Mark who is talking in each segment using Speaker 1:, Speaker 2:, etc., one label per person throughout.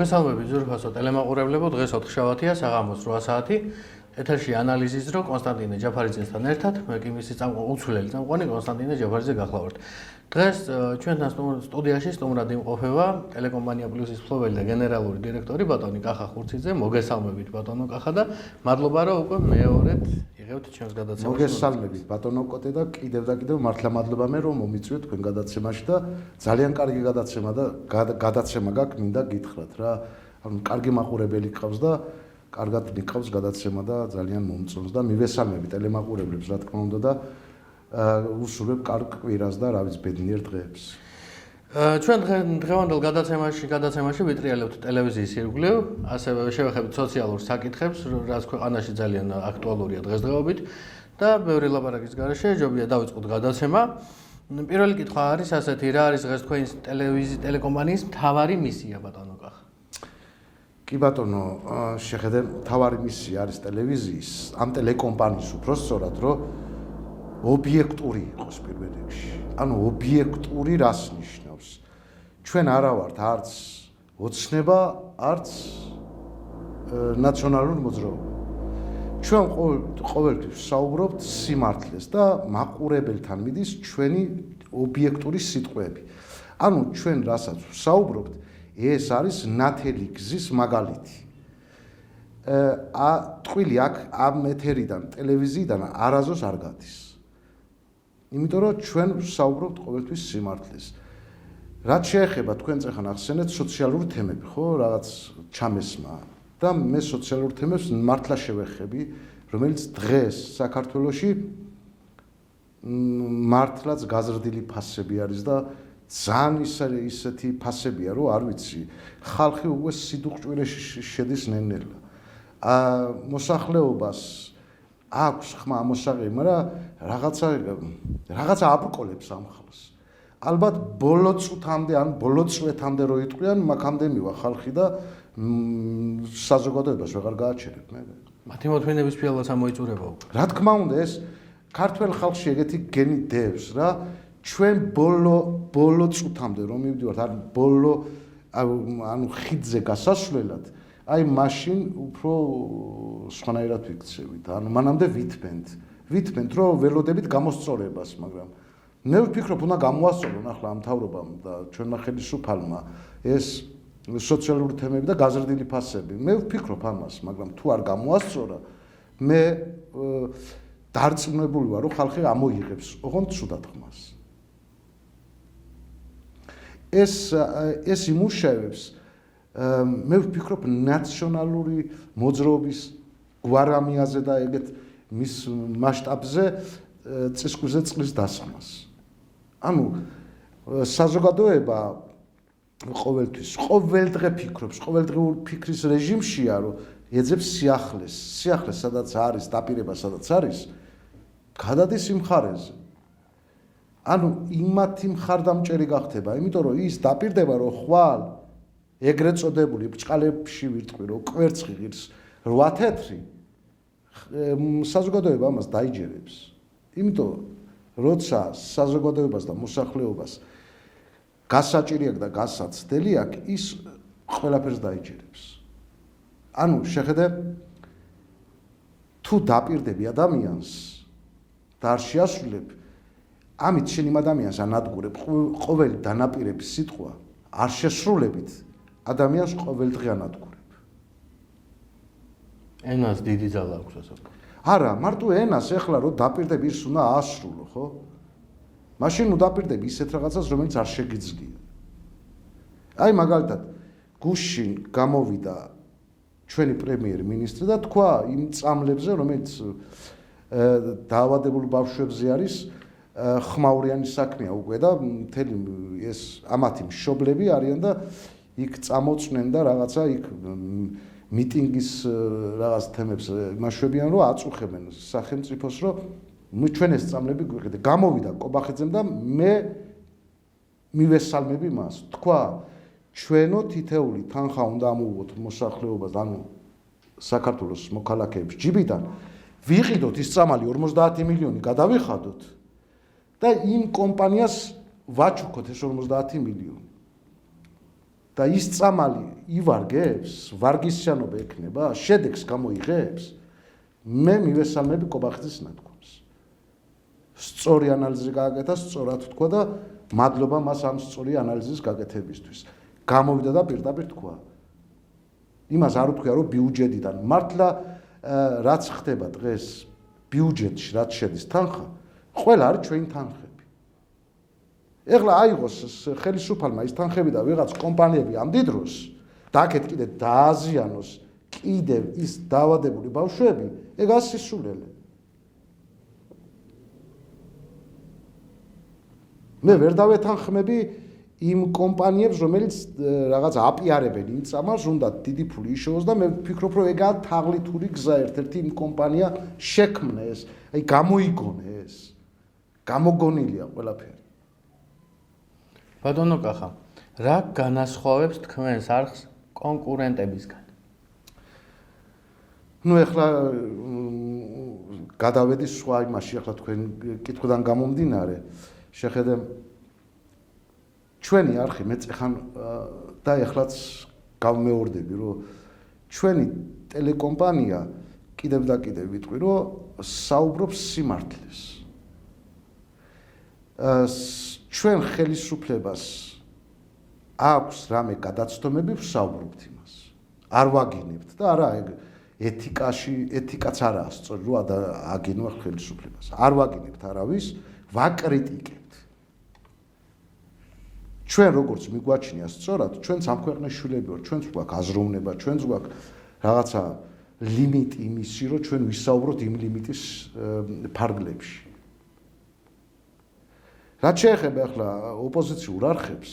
Speaker 1: მოგესალმებით ზურფასო ტელემაყურებლებო, დღეს 4 შაბათია, საღამოს 8 საათი. ეთერში ანალიზის დრო კონსტანტინე ჯაფარიძესთან ერთად, მე კი მისი უცვლელი წამყვანი კონსტანტინე ჯაფარიძე გახლავართ. დღეს ჩვენთან სტუდიაში სტუმრად იმყოფება ტელეკომპანია პლუსის მფლობელი და გენერალური დირექტორი ბატონი კახა ხურციძე. მოგესალმებით ბატონო კახა და მადლობა რომ უკვე მეორედ იღებთ ჩვენს გადაცემაში.
Speaker 2: მოგესალმებით ბატონო კოტე და კიდევ მართლა მადლობა მე რომ მომიწვიეთ თქვენ გადაცემაში და ძალიან კარგი გადაცემა და გადაცემა გაქვს მინდა გითხრათ რა. ანუ კარგი მაყურებელი ყავს და კარგად ნიკავს გადაცემა და ძალიან მომწონს და მივესალმები ტელემაყურებლებს რა თქმა უნდა და უსურვებ კარგ კვირას და რა ვიცი ბედნიერ დღეებს.
Speaker 1: ჩვენ დღევანდელ გადაცემაში ვიტრიალებთ ტელევიზიის ირგვლივ, ასევე შევეხებთ სოციალურ საკითხებს, რაც ქვეყანაში ძალიან აქტუალურია დღესდღეობით და ბევრი ლაპარაკის გარეშე ჯობია დავიწყოთ გადაცემა. პირველი კითხვა არის ასეთი, რა არის დღეს თქვენი ტელეკომპანიის მთავარი მისია ბატონო კახა?
Speaker 2: კი ბატონო, შეხედე მთავარი მისია არის ტელევიზიის, ამ ტელეკომპანიის უფრო სწორად, რომ ობიექტური იყოს პირველ რიგში. ანუ ობიექტური რას ნიშნავს? ჩვენ არა ვართ არც ოცნება, არც ნაციონალური მოძრაობა. ჩვენ ყოველთვის საუბრობთ სიმართლეს და მაყურებელთან მიდის ჩვენი ობიექტური სიტყვები. ანუ ჩვენ რასაც საუბრობთ, ეს არის ნათელი გზის მაგალითი. ტყვილი აქ ამ ეთერიდან, ტელევიზიიდან არაზოს არ გადის. იმიტომ რომ ჩვენ საუბრობთ ყოველთვის სიმართლეს. რაც შეეხება თქვენ წეხან ახსენეთ სოციალური თემები, ხო, რაღაც ჩამესმა და მე სოციალურ თემებს მართლა შევეხები, რომელიც დღეს საქართველოში მართლაც გაზრდილი ფასები არის და ძალიან ისეთი ფასებია, რომ არ ვიცი, ხალხი უკვე სიდუყჭვირეში შედის ნელ-ნელა. მოსახლეობას აქვს ხმა მოსაღები, მაგრამ რაღაცა აბრკოლებს ამ ხალხს. ალბათ ბოლო წუთამდე ან ბოლო წლეთამდე რო იტყვიან, მაგამდე მივა ხალხი და საზოგადოებას ვეღარ გააჩერებ მე.
Speaker 1: მათი მოთმინების ფილმაც ამოიწურება უკვე.
Speaker 2: რა თქმა უნდა, ეს ქართველ ხალხში ეგეთი გენი დევს რა. ჩვენ ბოლო წუთამდე რომ მივდივართ, ან ბოლო ანუ ხიდზე გასასვლელად, აი მაშინ უფრო სხვანაირად ვიქცევით. ანუ მანამდე ვითმენთ რომ ველოდებით გამოსწორებას, მაგრამ მე ვფიქრობ, უნდა გამოასწორონ ახლა ამ მთავრობამ და ჩვენმა ხელისუფალმა ეს სოციალური თემები და გაზრდილი ფასები. მე ვფიქრობ ამას, მაგრამ თუ არ გამოასწორა, მე დარწმუნებული ვარ, რომ ხალხი ამოიღებს ოღონდ ცუდად ხმას. ეს იმუშავებს მე ვფიქრობ ნაციონალური მოძრაობის გვარამიაზე და ეგეთ მის მასშტაბზე წისქვილზე წყლის დასხმას. ანუ საზოგადოება ყოველდღე ფიქრობს, ყოველდღიურ ფიქრის რეჟიმშია, რომ ეძებს სიახლეს, სადაც არის დაპირება, სადაც არის, გადადის იმ მხარეზე. ანუ იმათი მხარდამჭერი გახდება, იმიტომ რომ ის დაპირდება, რომ ხვალ ეგრეთ წოდებული ბრჭყალებში ვირტყვი, რომ კვერცხი ღირს 8 თეთრი, საზოგადოება ამას დაიჯერებს. იმიტომ როცა საზოგადოებას და მოსახლეობას გასაჭირი აქვს და გასაცდელი აქვს, ის ყველაფერს დაიჯერებს. ანუ შეხედე თუ დაპირდები ადამიანს და არ შეასრულებ, ამით შენ იმ ადამიანს ანადგურებ, ყოველი დანაპირების სიტყვა არ შესრულებით, ადამიანს ყოველდღე ანადგურებ.
Speaker 1: ენას დიდი ძალა აქვს ასე.
Speaker 2: არა, მარტო ენას ეხლა რომ დაპირდები ის უნდა აასრულო, ხო? მაშინ უდაპირდები ისეთ რაღაცას, რომელიც არ შეგიძლია. აი მაგალითად, გუშინ გამოვიდა ჩვენი პრემიერ-მინისტრი და თქვა იმ წამლებზე, რომელიც დაავადებულ ბავშვებზე არის ხმაურიანი საქმეა უკვე და მთელი ეს ამათი მშობლები არიან და იქ წამოწნენ და რაღაცა იქ მიტინგის რაღაც თემებს იმაშვებიან, რომ აწუხებენ სახელმწიფოს, რომ ჩვენ ეს წამლები გვიყიდეთ. გამოვიდა კობახიძემ და მე მივესალმები მას. თქვა, ჩვენო თითეული თანხა უნდა ამოვუღოთ მოსახლეობას, ანუ საქართველოს მოქალაქეებს ჯიბიდან, ვიყიდოთ ის წამალი 50 მილიონი გადავიხადოთ და იმ კომპანიას ვაჩუქოთ ეს 50 მილიონი. და ის წამალი ივარგებს, ვარგისიანობა ექნება, შედეგს გამოიღებს, მე მივესალმები კობახიძის ნათქვამს. სწორი ანალიზი გააკეთა, სწორად თქვა და მადლობა მას ამ სწორი ანალიზის გაკეთებისთვის. გამოვიდა და პირდაპირ თქვა. იმას არ უთქვია, რომ ბიუჯეტიდან მართლა რაც ხდება დღეს ბიუჯეტში, რაც შედის თანხა, ყველა არის ჩვენი თანხები. ეხლა აიღოს ხელისუფალმა ის თანხები და ვიღაც კომპანიები ამ დიდ დროს და აქეთ კიდე დააზიანოს კიდევ ის დაავადებული ბავშვები, ეგ ასისულელე. მე ვერ დავეთანხმები იმ კომპანიებს, რომელიც რაღაც აპიარებენ იმ წამალს, უნდა დიდი ფული იშოვოს და მე ვფიქრობ, რომ ეგაა თაღლითური გზა ერთ-ერთი იმ კომპანია შექმნეს, აი გამოიგონეს. გამოგონილია ყველაფერი.
Speaker 1: ბატონო კახა, რა განასხვავებს თქვენს არხს კონკურენტებისგან?
Speaker 2: ნუ ეხლა გადავედი სხვა იმაში, ეხლა თქვენ კითხვიდან გამომდინარე, შეხედე ჩვენი არხი მეც ეხან და ეხლაც გავმეორდები, რომ ჩვენი ტელეკომპანია კიდევ და კიდევ ვიტყვი, რომ საუბრობს სიმართლეს. ჩვენ ხელისუფლებას აქვს რამე გადაცდომები, ვსაუბრობთ იმას. არ ვაგინებთ და არა ეგ ეთიკაც არაა სწორი, რომ აგინო ხელისუფლებას. არ ვაგინებთ არავის, ვაკრიტიკებთ. ჩვენ როგორც მიგვაჩნია სწორად, ჩვენც ამ ქვეყნის შვილები ვართ, ჩვენც გვაქვს აზროვნება, ჩვენც გვაქვს რაღაცა ლიმიტი იმისი, რომ ჩვენ ვისაუბროთ იმ ლიმიტის ფარგლებში. რაც შეეხება ახლა ოპოზიციურ არხებს,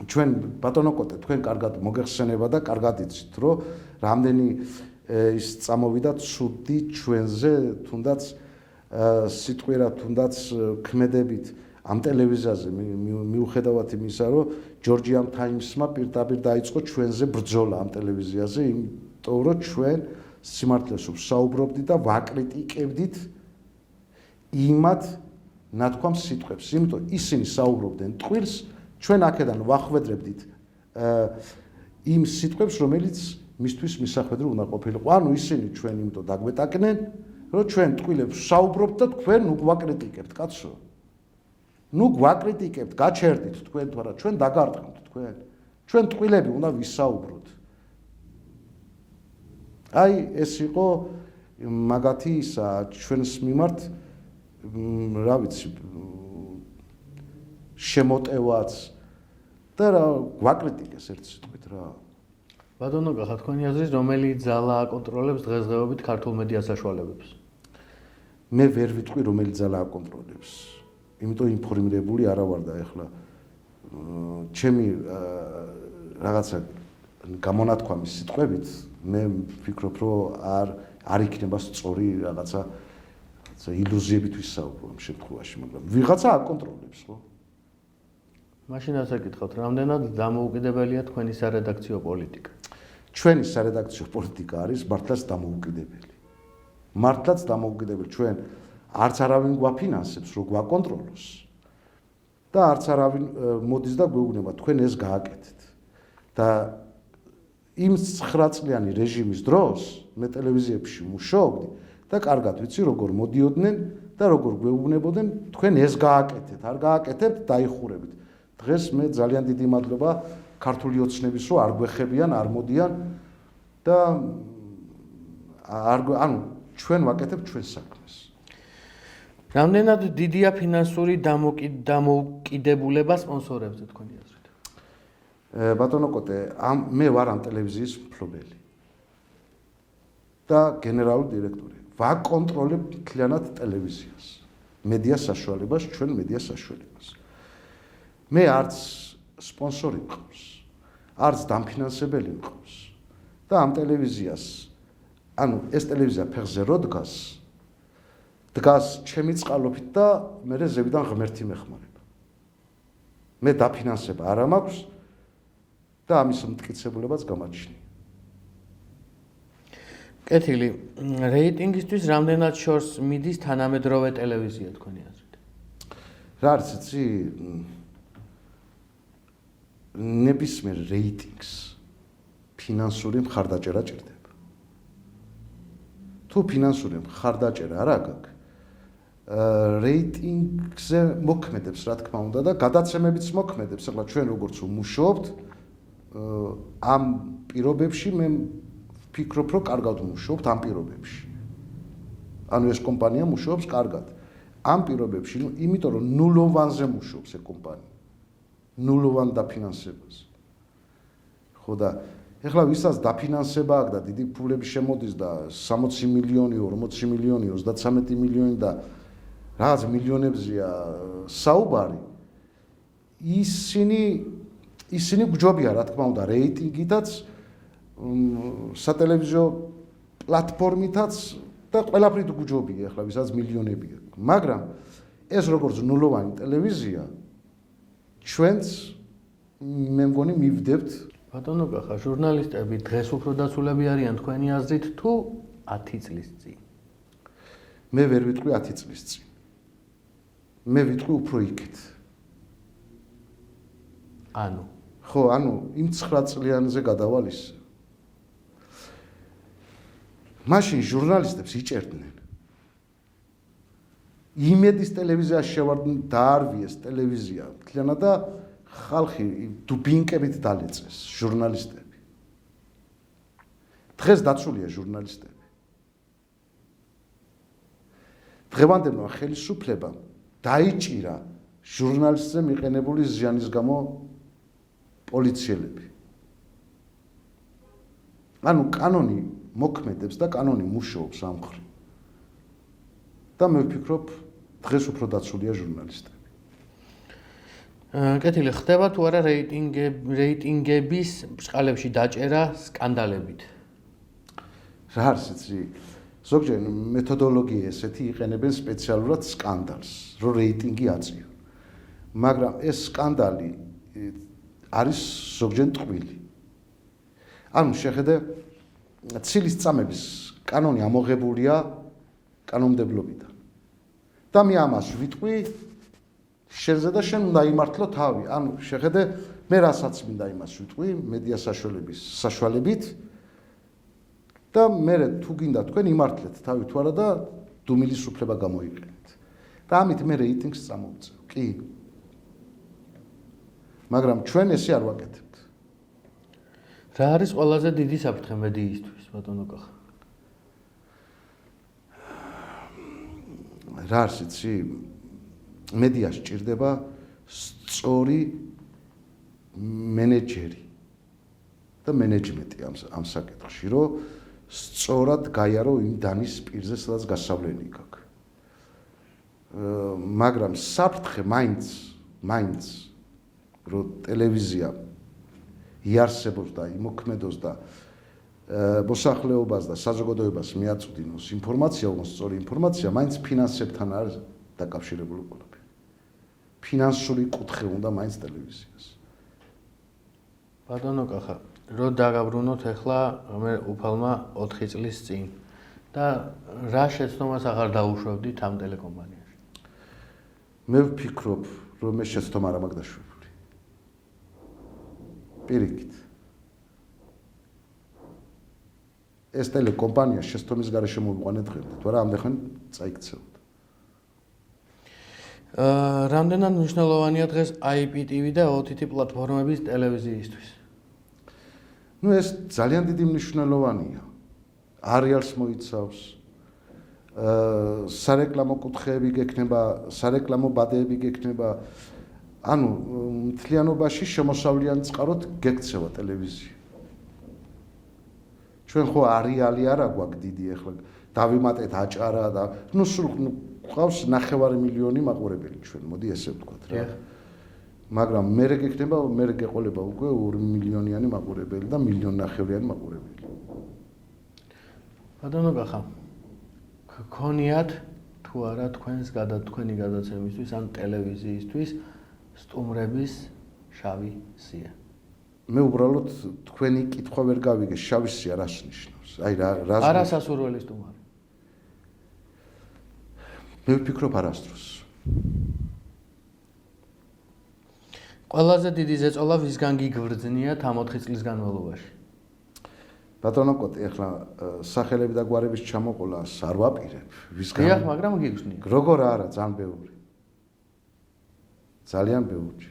Speaker 2: ჩვენ ბატონო კოტე, თქვენ კარგად მოგეხსენება და კარგად იცით, რომ რამდენი ის წამოვიდა ცუდი ჩვენზე, თუნდაც სიტყვიერად, თუნდაც ქმედებით ამ ტელევიზიაზე მიუხედავად იმისა, რომ ჯორჯიამ თაიმსმა პირდაპირ დაიწყო ჩვენზე ბრძოლა ამ ტელევიზიაზე, იმიტომ რომ ჩვენ სიმართლეს ვსაუბრობდით და ვაკრიტიკებდით იმათ ნათქვამს სიტყვებს, იმიტომ ისინი საუბრობდნენ ტყუილს, ჩვენ აქედან ვახვედრებდით იმ სიტყვებს, რომელიც მისთვის მისახვედრი უნდა ყოფილიყო. ანუ ისინი ჩვენ იმიტომ დაგვეტაკნენ, რომ ჩვენ ტყუილებს ვსაუბრობთ და თქვენ ნუ გვაკრიტიკებთ, კაცო. ნუ გვაკრიტიკებთ, გაჩერდით თქვენ თუ არა, ჩვენ დაგარტყმთ თქვენ. ჩვენ ტყუილები უნდა ვისაუბროთ. აი ეს იყო მაგათი ისა ჩვენს მიმართ რა ვიცი შემოტევაც და რა გვაკრიტიკეს ერთ სიტყვით რა.
Speaker 1: ბატონო კახა, თქვენი აზრით რომელი ძალა აკონტროლებს დღესდღეობით ქართულ მედია საშუალებებს?
Speaker 2: მე ვერ ვიტყვი რომელი ძალა აკონტროლებს. იმიტომ ინფორმირებული არა ვარ და ეხლა ჩემი რაღაცა გამონათქვამის სიტყვებით მე ვფიქრობ, რომ არ იქნება სწორი რაღაცა ილუზიებით ვისაუბრო ამ შემთხვევაში, მაგრამ ვიღაცა აკონტროლებს, ხო?
Speaker 1: მაშინ ასე გითხავთ, რამდენად დამოუკიდებელია თქვენი სარედაქციო პოლიტიკა?
Speaker 2: ჩვენი სარედაქციო პოლიტიკა არის მართლაც დამოუკიდებელი. მართლაც დამოუკიდებელი. ჩვენ არც არავინ გვაფინანსებს, რომ გვაკონტროლოს და არც არავინ მოდის და გვეუბნება, თქვენ ეს გააკეთეთ. და იმ 9 წლიანი რეჟიმის დროს მე ტელევიზიებში მუშაობდი და კარგად ვიცი, როგორ მოდიოდნენ და როგორ გვეუბნებოდნენ, თქვენ ეს გააკეთეთ, არ გააკეთებთ, დაიხურებით. დღეს მე ძალიან დიდი მადლობა ქართული ოცნების, რომ არ გვეხებიან, არ მოდიან და ანუ ჩვენ ვაკეთებთ ჩვენს საქმეს.
Speaker 1: რამდენად დიდია ფინანსური დამოუკიდებულება სპონსორებზე თქვენი აზრით?
Speaker 2: ბატონო კოტე, მე ვარ ამ ტელევიზიის მფლობელი და გენერალური დირექტორი. ვაკონტროლებ მთლიანად ტელევიზიას, მედია საშუალებას, ჩვენ მედია საშუალებას. მე არც სპონსორი მყავს, არც დამფინანსებელი მყავს და ამ ტელევიზიას, ანუ ეს ტელევიზია ფეხზე რო დგას ჩემი წყალობით და მე ზევიდან ღმერთი მეხმარება. მე დაფინანსება არ მაქვს და ამის მტკიცებულებაც გამაჩნია.
Speaker 1: კეთილი, რეიტინგისთვის რამდენად შორს მიდის თანამედროვე ტელევიზია თქვენი აზრით?
Speaker 2: რა არის იცი? ნებისმიერ რეიტინგს ფინანსური მხარდაჭერა ჭირდება. თუ ფინანსური მხარდაჭერა არ აქვს, რეიტინგზე მოქმედებს, რა თქმა უნდა, და გადაცემებიც მოქმედებს. ახლა ჩვენ როგორც ვმუშაობთ, ამ პირობებში მე ვფიქრობ, რომ კარგად ვმუშაობთ ამ პირობებში. ანუ ეს კომპანია მუშაობს კარგად. ამ პირობებში, იმიტომ რომ ნულოვანზე მუშაობს ეს კომპანია. ნულოვან დაფინანსებას. ხო და ეხლა ვისაც დაფინანსება აქვს და დიდი ფულები შემოდის და 60 მილიონი, 40 მილიონი, 33 მილიონი და რაღაც მილიონებზეა საუბარი, ისინი გჯობია, რა თქმა უნდა, რეიტინგითაც, სატელევიზიო პლატფორმითაც და ყველაფრით გჯობია, ეხლა ვისაც მილიონები აქვს. მაგრამ ეს როგორც ნულოვანი ტელევიზია ჩვენც მე მგონი მივდებთ.
Speaker 1: ბატონო კახა, ჟურნალისტები დღეს უფრო დაცულები არიან თქვენი აზრით თუ 10 წლის წინ?
Speaker 2: მე ვერ ვიტყვი 10 წლის წინ. მე ვიტყვი უფრო იქით. ხო, იმ 9 წლიანზე გადავალ ისე. მაშინ ჟურნალისტებს იჭერდნენ. იმედის ტელევიზიაში შევარდნენ, დაარვიეს ტელევიზია მთლიანად და ხალხი დუბინკებით დალეწეს ჟურნალისტები. დღეს დაცულია ჟურნალისტები. დღევანდელმა ხელისუფლებამ დაიჭირა ჟურნალისტზე მიყენებული ზიანის გამო პოლიციელები. ანუ კანონი მოქმედებს და კანონი მუშაობს ამ მხრივ. და მე ვფიქრობ, დღეს უფრო დაცულია ჟურნალისტები.
Speaker 1: კეთილი, ხდება თუ არა რეიტინგების ბრწყალებში დაჭერა სკანდალებით?
Speaker 2: რა არის იცი? ზოგჯერ მეთოდოლოგია ესეთი იყენებენ სპეციალურად სკანდალს, რომ რეიტინგი აწიონ. მაგრამ ეს სკანდალი არის ზოგჯერ ტყვილი. ანუ შეხედე ცილის წამების კანონი ამოღებულია კანონმდებლობიდან. და მე ამას ვიტყვი შენზე და შენ უნდა იმართლო თავი. ანუ შეხედე მე რასაც მინდა იმას ვიტყვი მედია საშუალებით და მე თუ გინდა თქვენ იმართლეთ თავი თუ არა და დუმილის უფლება გამოიყენეთ. და ამით მე რეიტინგს წამოვწევ. კი. მაგრამ ჩვენ ესე არ ვაკეთებთ.
Speaker 1: რა არის ყველაზე დიდი საფრთხე მედიისთვის, ბატონო კახა?
Speaker 2: რა არის იცი? მედიაში ჭირდება სწორი მენეჯერი და მენეჯმენტი ამ საკითხში, რომ სწორად გაიარო იმ დანის პირზე, სადაც გასავლელი გაქვს. მაგრამ საფრთხე მაინც რომ ტელევიზია იარსებოს და იმოქმედოს და მოსახლეობას და საზოგადოებას მიაწვდინოს ინფორმაცია, სწორი ინფორმაცია, მაინც ფინანსებთან არის დაკავშირებული ყველაფერი. ფინანსური კუთხე უნდა მაინც ტელევიზიას.
Speaker 1: ბატონო კახა, რო დაგაბრუნოთ ახლა მე უფალმა 4 წლის წინ და რა შეცდომას აღარ დაუშვებდით ამ ტელეკომპანიაში?
Speaker 2: მე ვფიქრობ, რომ მე შეცდომა არ მაქვს დაშვებული. პირიქით. ეს ტელეკომპანია შეცდომის გარეშე მოვიყვანეთ დღემდე, თუ არა ამდენ ხან წაიქცეოდა.
Speaker 1: რამდენად მნიშვნელოვანია დღეს IPTV და OTT პლატფორმების ტელევიზიისთვის?
Speaker 2: ეს ძალიან დიდი მნიშვნელოვანია. არეალს მოიცავს, სარეკლამო კუთხეები გექნება, სარეკლამო ბადეები გექნება. ანუ მთლიანობაში შემოსავლიანი წყაროთ გექცევა ტელევიზია. ჩვენ ხო არეალი არა გვაქვს დიდი ახლა დავიმატეთ აჭარა და სულ ყავს 9 მილიონი მაყურებელი ჩვენ, მოდი ესე ვთქვათ რა. მაგრამ მე გექნება, მე გეყოლება უკვე 2 მილიონიანი მაყურებელი და 1.5 მილიონიანი მაყურებელი.
Speaker 1: ბატონო კახა, გქონიათ თუ არა თქვენი გადაცემისთვის ან ტელევიზიისთვის სტუმრების შავი სია?
Speaker 2: მე უბრალოდ თქვენი კითხვა ვერ გავიგე, შავი სია რას ნიშნავს? აი რა
Speaker 1: არასასურველი სტუმარი.
Speaker 2: მე ვფიქრობ არასდროს.
Speaker 1: ყველაზე დიდი ზეწოლა ვისგან გიგრძნია ამ 4 წლის განმავლობაში?
Speaker 2: ბატონო კოტი, ახლა სახელები და გვარების ჩამოყოლას არ ვაპირებ.
Speaker 1: დიახ, მაგრამ გიგრძნია.
Speaker 2: როგორ არა, ძალიან ბევრი. ძალიან ბევრი.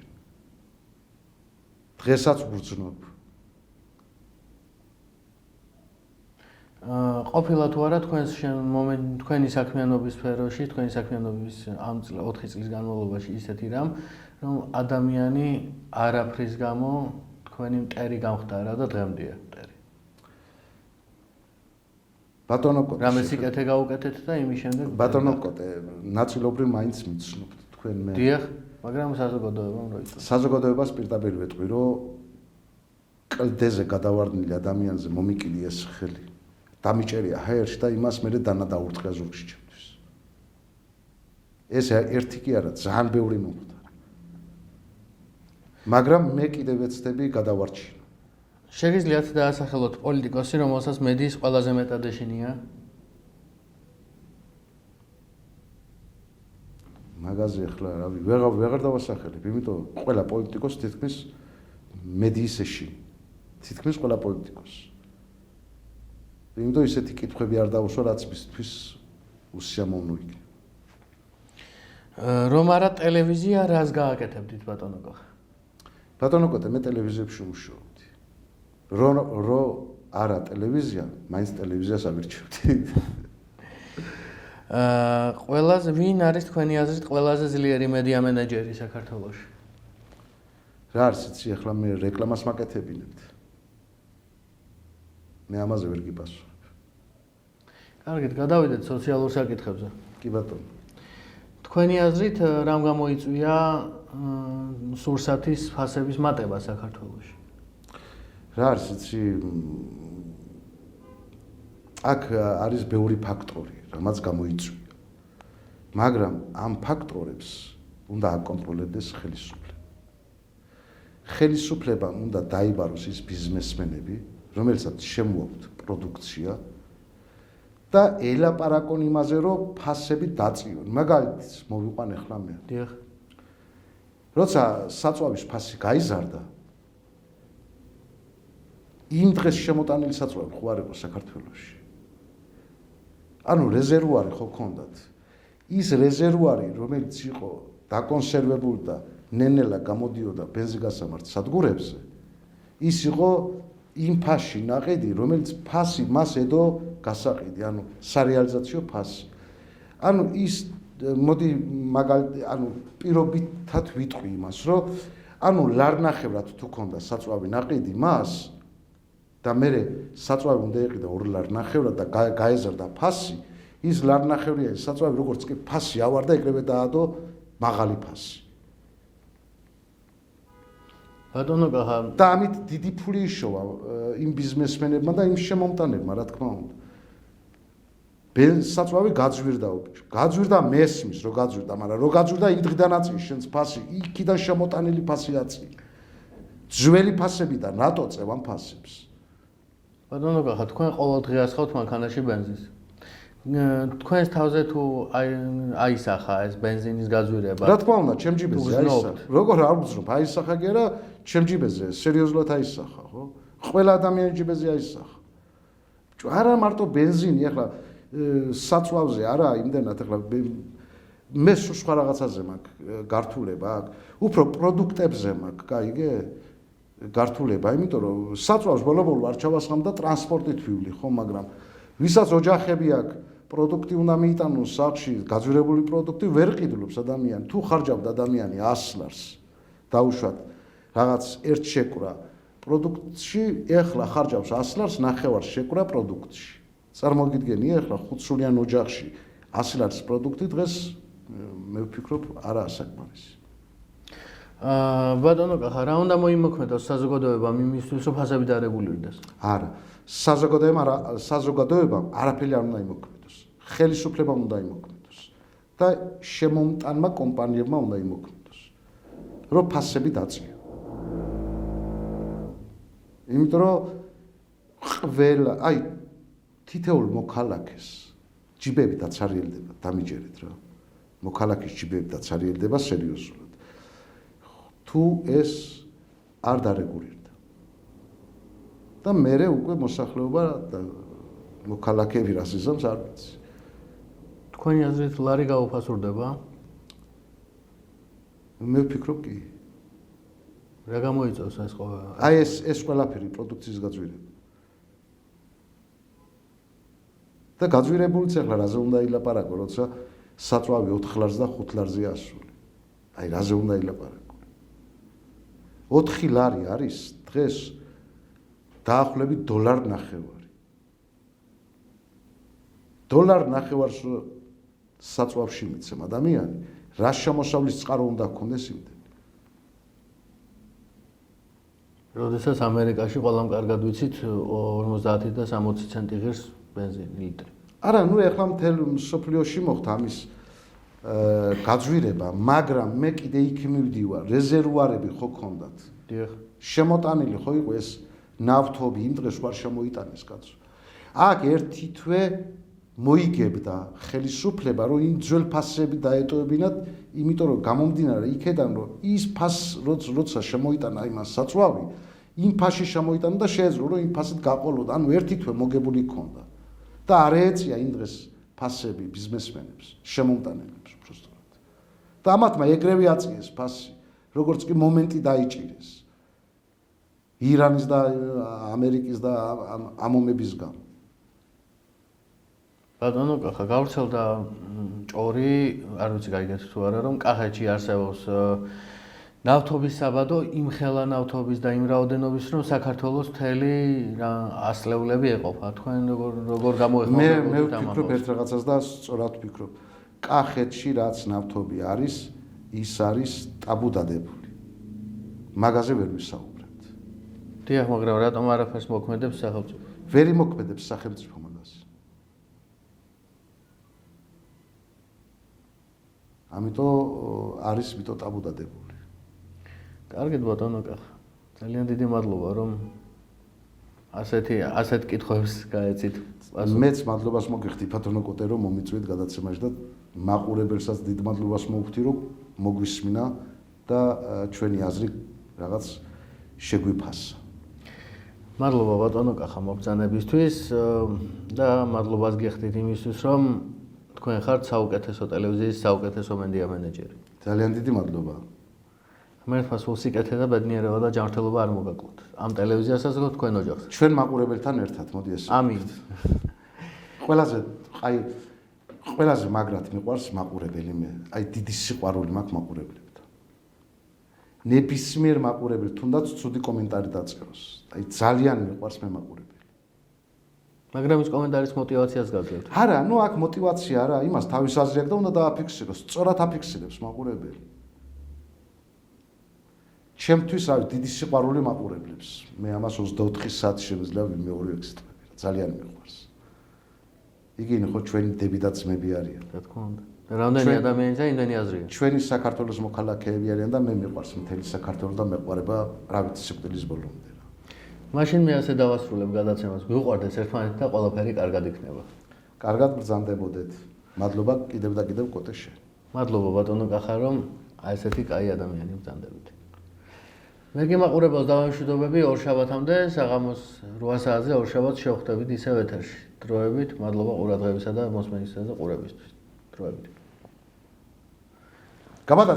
Speaker 2: დღესაც ვგრძნობ.
Speaker 1: ყოფილა თუ არა თქვენი საქმიანობის სფეროში, თქვენი საქმიანობის ამ 4 წლის განმავლობაში ისეთი რამ, რომ ადამიანი არაფრის გამო თქვენი მტერი გამხდარა და დღემდეა მტერი.
Speaker 2: ბატონო კოტე,
Speaker 1: რამე სიკეთე გაუკეთეთ და იმის შემდეგ
Speaker 2: ბატონო კოტე, ნაწილობრივ მაინც მიცნობთ თქვენ მე.
Speaker 1: დიახ, მაგრამ საზოგადოებამ რო იწვა.
Speaker 2: საზოგადოებას პირდაპირ ვეტყვი, რომ კლდეზე გადავარდნილი ადამიანზე მომიკილი ეს ხელი. დამიჭერია ჰაერში და იმას მე დანა დაურთხა ზურგში ჩემთვის. ეს ერთი კი არა, ძალიან ბევრი მომხდარა. მაგრამ მე კიდე ვეცდები გადავარჩინო.
Speaker 1: შეგიძლიათ დაასახელოთ პოლიტიკოსი, რომელსაც მედიის ყველაზე მეტად ეშინია?
Speaker 2: მაგაზე ახლა რავი, ვეღარ დავასახელებ, იმიტომ ყველა პოლიტიკოსი თითქმის მედიის ეშინია. თითქმის ყველა პოლიტიკოსი. იმიტომ ისეთი კითხვები არ დავუსვა, რაც მისთვის უსიამოვნო იქნება.
Speaker 1: რომ არა ტელევიზია, რას გააკეთებდით ბატონო კოხა?
Speaker 2: ბატონო კოტე, მე ტელევიზიებში ვმუშაობდი. რო არა ტელევიზია, მაინც ტელევიზიას ავირჩევდი.
Speaker 1: ყველაზე ვინ არის თქვენი აზრით ყველაზე ძლიერი მედია მენეჯერი საქართველოში?
Speaker 2: რა არის იცი, ახლა მე რეკლამას მაკეთებინებთ. მე ამაზე ვერ გიპასუხებ.
Speaker 1: კარგით, გადავიდეთ სოციალურ საკითხებზე.
Speaker 2: კი ბატონო.
Speaker 1: თქვენი აზრით რამ გამოიწვია სურსათის ფასების მატება საქართველოში?
Speaker 2: რა არის იცი, აქ არის ბევრი ფაქტორი, რამაც გამოიწვია. მაგრამ ამ ფაქტორებს უნდა აკონტროლდეს ხელისუფლება. ხელისუფლებამ უნდა დაიბაროს ის ბიზნესმენები, რომელსაც შემოაქვთ პროდუქცია და ელაპარაკონ იმაზე, რომ ფასები დაწიონ. მაგალითად, მოვიყვან ახლა მე.
Speaker 1: დიახ.
Speaker 2: როცა საწვავის ფასი გაიზარდა, იმ დღეს შემოტანილი საწვავი ხო არ იყო საქართველოში. ანუ რეზერვუარი ხო ქონდათ. ის რეზერვუარი, რომელიც იყო დაკონსერვებული და ნენელა გამოდიოდა ბენზინგასამართ სადგურებზე, ის იყო იმ ფასში ნაყიდი, რომელიც ფასი მას ედო გასაყიდი, ანუ სარეალიზაციო ფასი. ანუ ის მოდი მაგალითად, ანუ პირობითად ვიტყვი იმას, რომ ანუ ლარნახევრად თუ ქონდა საწვავი ნაყიდი მას და მე საწვავი უნდა იყიდა 2 ლარნახევრად და გაეზარდა ფასი, ის ლარნახევრიანი საწვავი როგორც კი ფასი ავარდა, ეგრევე დაადო მაღალი ფასი.
Speaker 1: ბატონო კოხა,
Speaker 2: და ამით დიდი ფული იშოვა იმ ბიზნესმენებმა და იმ შემომტანებმა, რა თქმა უნდა. საწვავი გაძვირდა მესმის, რო გაძვირდა, მაგრამ რო გაძვირდა იმ დღიდან აწი შენს ფასი, იქიდან შემოტანილი ფასი აწი. ძველი ფასებიდან რატო წევ ამ ფასებს?
Speaker 1: ბატონო კოხა, თქვენ ყოველ დღე ასხავთ მანქანაში ბენზინს. თქვენს თავზე თუ აისახა ეს ბენზინის გაძვირება?
Speaker 2: რა თქმა უნდა, ჩემ ჯიბეზე აისახა. როგორ არ ვგრძნობ, აისახა კი არა, ჩემ ჯიბეზე სერიოზულად აისახა, ხო? ყველა ადამიანის ჯიბეზე აისახა. არა მარტო ბენზინი, ახლა საწვავზე არა, იმდენად ახლა მე სხვა რაღაცაზე მაქვს გართულება აქ. უფრო პროდუქტებზე მაქვს, გაიგე? გართულება, იმიტომ რომ საწვავს ბოლო-ბოლო არ ჩავასხამ და ტრანსპორტით ვივლი, ხო, მაგრამ ვისაც ოჯახები აქვს, პროდუქტი უნდა მიიტანოს სახლში, გაძვირებული პროდუქტი ვერ ყიდულობს ადამიანი. თუ ხარჯავდა ადამიანი 100 ლარს, დაუშვათ რაღაც ერთ შეკვრა პროდუქტში, ეხლა ხარჯავს 100 ლარს, ნახევარს შეკვრა პროდუქტში. წარმოგიდგენი, ეხლა 5 სულიან ოჯახში 100 ლარის პროდუქტი დღეს მე ვფიქრობ არაა საკმარისი.
Speaker 1: ბატონო კოხა, რა უნდა მოიმოქმედოს საზოგადოებამ იმისთვის, რომ ფასები დარეგულირდეს?
Speaker 2: არა, საზოგადოებამ არაფერი არ უნდა იმოქმედოს. ხელისუფლებამ უნდა იმოქმედოს და შემომტანმა კომპანიებმა უნდა იმოქმედოს, რომ ფასები დაწიო. იმიტომ რომ ყველა, აი თითოეულ მოქალაქეს ჯიბები დაცარიელდება, დამიჯერეთ რა. მოქალაქის ჯიბები დაცარიელდება სერიოზულად. თუ ეს არ დარეგულირდა. და მერე უკვე მოსახლეობა და მოქალაქეები რას იზამს არ ვიცი.
Speaker 1: თქვენი აზრით ლარი გაუფასურდება?
Speaker 2: მე ვფიქრობ კი.
Speaker 1: რა გამოიწვევს ეს ყოველ?
Speaker 2: აი ეს ყველაფერი პროდუქციის გაძვირება. და გაძვირებულიც ახლა რაზე უნდა ილაპარაკო, როცა საწვავი 4 ლარს და 5 ლარზეა ასული. აი რაზე უნდა ილაპარაკო. 4 ლარი არის დღეს დაახლოებით $1.5. $1.5 საწვავში მიცემ ადამიანი, რა შემოსავლის წყარო უნდა ჰქონდეს იმდენ.
Speaker 1: როდესაც ამერიკაში ყველამ კარგად ვიცით 50 და 60 ცენტი ღირს ბენზინი ლიტრი.
Speaker 2: არა, ნუ ეხლა მთელ მსოფლიოში მოხდა ამის გაძვირება, მაგრამ მე კიდე იქ მივდივარ, რეზერვუარები ხო გქონდათ.
Speaker 1: დიახ.
Speaker 2: შემოტანილი ხო იყო ეს ნავთობი, იმ დღეს ვარ შემოიტანეს კაცო. აქ ერთი თვე მოიგებდა ხელისუფლება, რომ იმ ძველ ფასები დაეტოვებინათ, იმიტომ რომ გამომდინარე იქედან, რომ ის ფას როცა შემოიტანა იმას საწვავი, იმ ფასში შემოიტანა და შეეძლო, რომ იმ ფასით გაყოლოდა. ანუ ერთი თვე მოგებული ჰქონდა. და არ ეეწია იმ დღეს ფასები ბიზნესმენებს, შემომტანელებს უბრალოდ. და ამათმა ეგრევე აწიეს ფასი, როგორც კი მომენტი დაიჭირეს. ირანის და ამერიკის და ამომების გამო.
Speaker 1: ბატონო კახა გავრცელდა ჭორი, არ ვიცი გაიგეთ თუ არა, რომ კახეთში არსებობს ნავთობის საბადო იმ ხელა ნავთობის და იმ რაოდენობის, რომ საქართველოს მთელი ასლეულები ეყოფა. თქვენ როგორ გამოეხმარებოდით
Speaker 2: მე ვფიქრობ ერთ რაღაცას და სწორად ვფიქრობ. კახეთში რაც ნავთობი არის, ის არის ტაბუ დადებული. მაგაზე ვერ ვისაუბრებთ.
Speaker 1: დიახ, მაგრამ რატომ არაფერს მოქმედებს სახელმწიფო?
Speaker 2: ვერ იმოქმედებს სახელმწიფო მაგას. ამიტომ არის მიტო ტაბუ დადებული.
Speaker 1: კარგით ბატონო კახა. ძალიან დიდი მადლობა რომ ასეთ კითხვებს გაეცით.
Speaker 2: მეც მადლობას მოგიხდი ბატონო კოტე რომ მომიწვით გადაცემაში და მაყურებელსაც დიდ მადლობას მოვხდი რომ მოგვისმინა და ჩვენი აზრი რაღაც შეგვიფასა.
Speaker 1: მადლობა ბატონო კახა მობრძანებისთვის და მადლობას გიხდით იმისთვის რომ თქვენ ხართ საუკეთესო ტელევიზიის საუკეთესო მედია მენეჯერი.
Speaker 2: ძალიან დიდი მადლობა.
Speaker 1: ღმერთმა სულ სიკეთე და ბედნიერება და ჯანმრთელობა არ მოგაკლოთ. ამ ტელევიზიასაც და თქვენ ოჯახს.
Speaker 2: ჩვენ მაყურებელთან ერთად, მოდი ეს.
Speaker 1: ამინ.
Speaker 2: ყველაზე მაგრად მიყვარს მაყურებელი მე. აი დიდი სიყვარული მაქვს მაყურებლებთან. ნებისმიერ მაყურებელს თუნდაც ცუდი კომენტარი დაწეროს. აი ძალიან მიყვარს მე მაყურებელი.
Speaker 1: მაგრამ ის კომენტარის мотиваციას გაძლევთ.
Speaker 2: არა, ნუ აქ мотиваცია არა, იმას თავის აზრი აქვს და უნდა დააფიქსიროს. სწორად აფიქსირებს მაყურებელი. ჩემთვის რა დიდი სიყვარული მაყურებლებს. მე ამას 24 საათი შემიძლია ვიმეორო ექსტრები. ძალიან მიყვარს. იგინი ხო ჩვენი დები და ძმები არიან.
Speaker 1: რა თქმა უნდა. რამდენი ადამიანია, იმდენი აზრია.
Speaker 2: ჩვენი საქართველოს მოქალაქეები არიან და მე მიყვარს მთელი საქართველო და მეყვარება რა ვიცი სიკვდილის ბოლომდე.
Speaker 1: მაშინ მე ასე დავასრულებ გადაცემას. გვიყვარდეს ერთმანეთი და ყველაფერი კარგად იქნება.
Speaker 2: კარგად ბრძანდებოდეთ. მადლობა კიდევ და კიდევ კოტე შენ.
Speaker 1: მადლობა ბატონო კახა რომ ესეთი კაი ადამიანი ბრძანდებით. მე გიმაყურებელს დავამშვიდობები ორ შაბათამდე საღამოს 8 საათზე ორ შაბათს შევხვდებით ისევ ეთერში. დროებით, მადლობა ყურადღებისა და მოსმენისა და ყურებისთვის. დროებით.
Speaker 2: გაბატონო